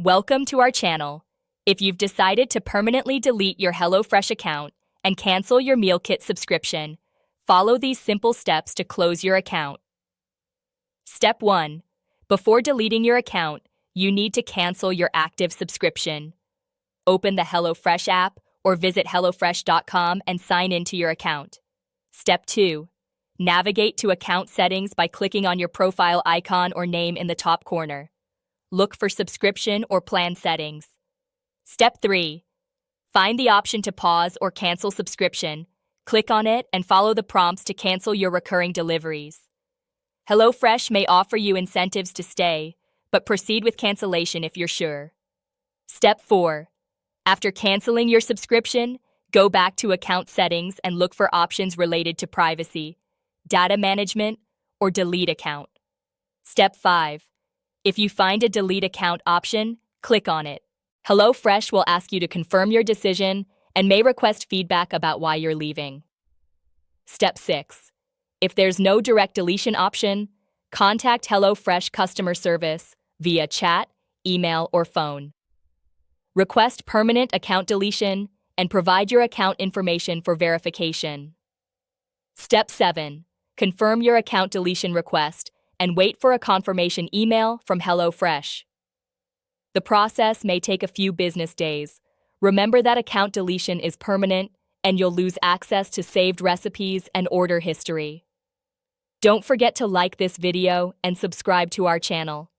Welcome to our channel. If you've decided to permanently delete your HelloFresh account and cancel your meal kit subscription, follow these simple steps to close your account. Step 1. Before deleting your account, you need to cancel your active subscription. Open the HelloFresh app or visit HelloFresh.com and sign into your account. Step 2. Navigate to account settings by clicking on your profile icon or name in the top corner. Look for subscription or plan settings. Step 3. Find the option to pause or cancel subscription. Click on it and follow the prompts to cancel your recurring deliveries. HelloFresh may offer you incentives to stay, but proceed with cancellation if you're sure. Step 4. After canceling your subscription, go back to account settings and look for options related to privacy, data management, or delete account. Step 5. If you find a delete account option, click on it. HelloFresh will ask you to confirm your decision and may request feedback about why you're leaving. Step 6. If there's no direct deletion option, contact HelloFresh customer service via chat, email, or phone. Request permanent account deletion and provide your account information for verification. Step 7. Confirm your account deletion request and wait for a confirmation email from HelloFresh. The process may take a few business days. Remember that account deletion is permanent and you'll lose access to saved recipes and order history. Don't forget to like this video and subscribe to our channel.